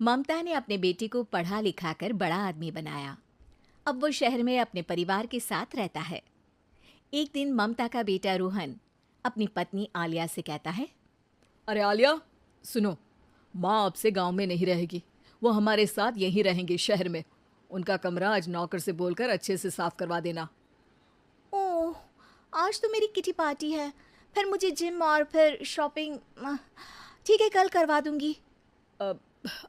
ममता ने अपने बेटे को पढ़ा लिखा कर बड़ा आदमी बनाया। अब वो शहर में अपने परिवार के साथ रहता है। एक दिन ममता का बेटा रोहन अपनी पत्नी आलिया से कहता है, अरे आलिया, सुनो, माँ अब से गांव में नहीं रहेगी। वो हमारे साथ यहीं रहेंगी शहर में। उनका कमरा आज नौकर से बोलकर अच्छे से साफ करवा देना। ओह, आज तो मेरी किटी पार्टी है, फिर मुझे जिम और फिर शॉपिंग। ठीक है, कल करवा दूंगी। अ,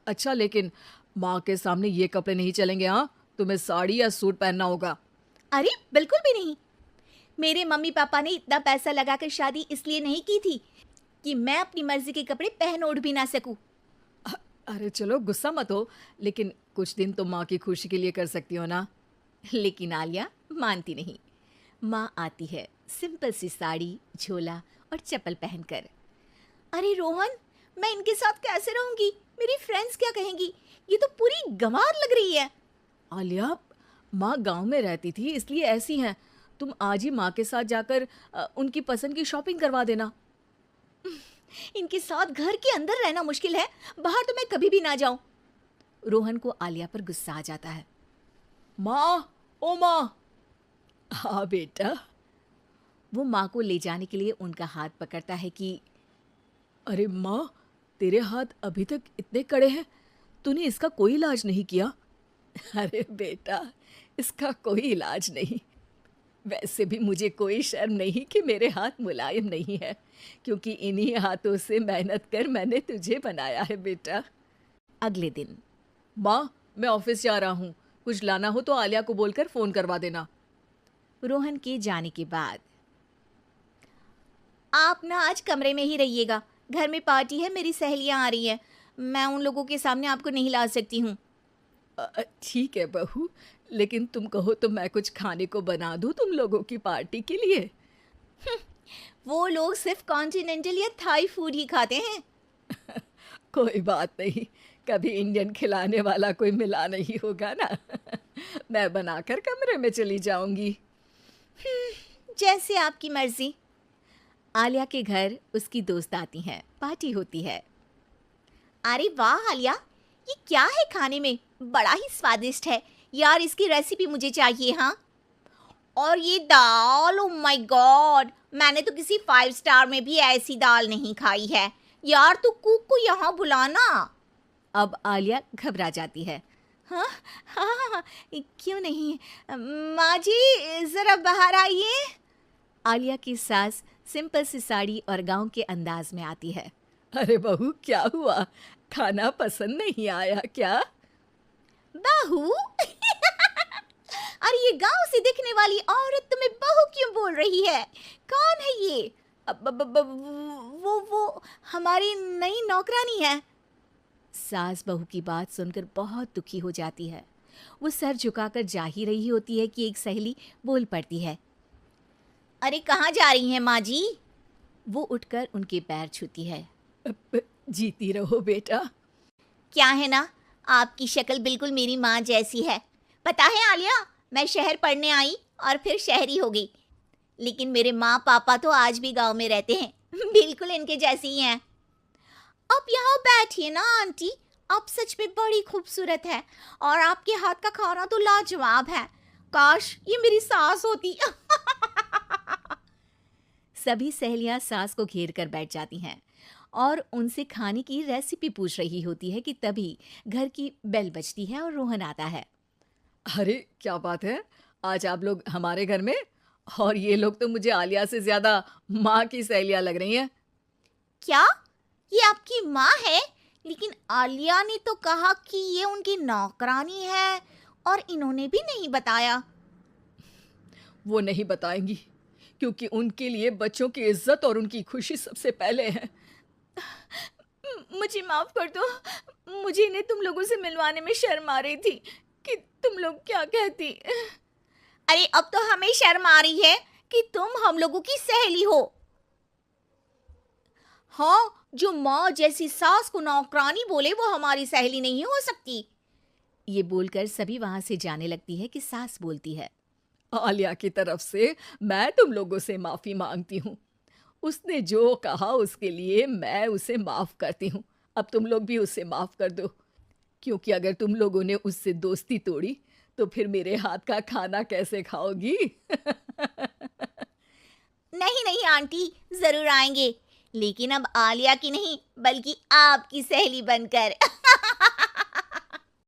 अच्छा, लेकिन माँ के सामने ये कपड़े नहीं चलेंगे। हाँ, तुम्हें साड़ी या सूट पहनना होगा। अरे बिल्कुल भी नहीं। मेरे मम्मी पापा ने इतना पैसा लगाकर शादी इसलिए नहीं की थी कि मैं अपनी मर्जी के कपड़े पहन ओढ़ भी ना सकूं। अरे चलो, गुस्सा मत हो, लेकिन कुछ दिन तो माँ की खुशी के लिए कर सकती हो ना। लेकिन आलिया मानती नहीं। माँ आती है सिंपल सी साड़ी, झोला और चप्पल पहनकर। अरे रोहन, मैं इनके साथ कैसे रहूंगी? मेरी फ्रेंड्स क्या कहेंगी? ये तो पूरी गंवार लग रही है। आलिया, माँ गांव में रहती थी इसलिए ऐसी हैं। तुम आज ही माँ के साथ जाकर उनकी पसंद की शॉपिंग करवा देना। इनके साथ घर के अंदर रहना मुश्किल है, बाहर तो मैं कभी भी ना जाऊं। रोहन को आलिया पर गुस्सा आ जाता है। माँ, ओ माँ। हाँ बेटा। वो माँ को ले जाने के लिए उनका हाथ पकड़ता है कि अरे माँ, तेरे हाथ अभी तक इतने कड़े हैं, तूने इसका कोई इलाज नहीं किया? अरे बेटा, इसका कोई इलाज नहीं। वैसे भी मुझे कोई शर्म नहीं कि मेरे हाथ मुलायम नहीं है, क्योंकि इन्हीं हाथों से मेहनत कर मैंने तुझे बनाया है बेटा। अगले दिन माँ, मैं ऑफिस जा रहा हूँ। कुछ लाना हो तो आलिया को बोलकर फ़ोन करवा देना। रोहन के जाने के बाद, आप ना आज कमरे में ही रहिएगा, घर में पार्टी है, मेरी सहेलियां आ रही हैं, मैं उन लोगों के सामने आपको नहीं ला सकती हूँ। ठीक है बहू, लेकिन तुम कहो तो मैं कुछ खाने को बना दूँ तुम लोगों की पार्टी के लिए। वो लोग सिर्फ कॉन्टिनेंटल या थाई फूड ही खाते हैं। कोई बात नहीं, कभी इंडियन खिलाने वाला कोई मिला नहीं होगा ना। मैं बनाकर कमरे में चली जाऊंगी। जैसे आपकी मर्जी। आलिया के घर उसकी दोस्त आती हैं, पार्टी होती है। अरे वाह आलिया, ये क्या है खाने में? बड़ा ही स्वादिष्ट है यार, इसकी रेसिपी मुझे चाहिए। हाँ, और ये दाल, ओ माय गॉड, मैंने तो किसी 5 स्टार में भी ऐसी दाल नहीं खाई है यार। तू कुक को यहाँ बुलाना। अब आलिया घबरा जाती है। हाँ हाँ हाँ, क्यों नहीं, माँ जी जरा बाहर आइए। आलिया की सास सिंपल सी साड़ी और गांव के अंदाज में आती है। अरे बहू, क्या हुआ? खाना पसंद नहीं आया क्या? बहू? अरे ये गांव से दिखने वाली औरत तुम्हें बहू क्यों बोल रही है? कौन है ये? वो हमारी नई नौकरानी है। सास बहू की बात सुनकर बहुत दुखी हो जाती है। वो सर झुकाकर जा ही रही होती है कि एक सहेली बोल पड़ती है। अरे कहाँ जा रही हैं माँ जी? वो उठकर उनके पैर छूती है। जीती रहो बेटा। क्या है ना, आपकी शक्ल बिल्कुल मेरी माँ जैसी है। पता है आलिया, मैं शहर पढ़ने आई और फिर शहरी हो गई, लेकिन मेरे माँ पापा तो आज भी गांव में रहते हैं, बिल्कुल इनके जैसे ही हैं। आप यहाँ बैठिए ना आंटी, आप सच में बड़ी खूबसूरत है और आपके हाथ का खाना तो लाजवाब है। काश ये मेरी सास होती। सभी सहेलियां सास को घेर कर बैठ जाती हैं और उनसे खाने की रेसिपी पूछ रही होती है कि तभी घर की बेल बजती है और रोहन आता है। अरे क्या बात है, आज आप लोग हमारे घर में? और ये लोग तो मुझे आलिया से ज्यादा माँ की सहेलियाँ लग रही हैं। क्या ये आपकी माँ है? लेकिन आलिया ने तो कहा कि ये उनकी नौकरानी है और इन्होंने भी नहीं बताया। वो नहीं बताएंगी, क्योंकि उनके लिए बच्चों की इज्जत और उनकी खुशी सबसे पहले है। मुझे माफ कर दो, मुझे इन्हें तुम लोगों से मिलवाने में शर्म आ रही थी कि तुम लोग क्या कहती। अरे अब तो हमें शर्म आ रही है कि तुम हम लोगों की सहेली हो। हाँ, जो माँ जैसी सास को नौकरानी बोले वो हमारी सहेली नहीं हो सकती। ये बोलकर सभी वहां से जाने लगती है कि सास बोलती है। आलिया की तरफ से मैं तुम लोगों से माफ़ी मांगती हूँ। उसने जो कहा उसके लिए मैं उसे माफ़ करती हूँ। अब तुम लोग भी उसे माफ़ कर दो। क्योंकि अगर तुम लोगों ने उससे दोस्ती तोड़ी तो फिर मेरे हाथ का खाना कैसे खाओगी? नहीं नहीं आंटी, जरूर आएंगे, लेकिन अब आलिया की नहीं बल्कि आपकी सहेली बनकर।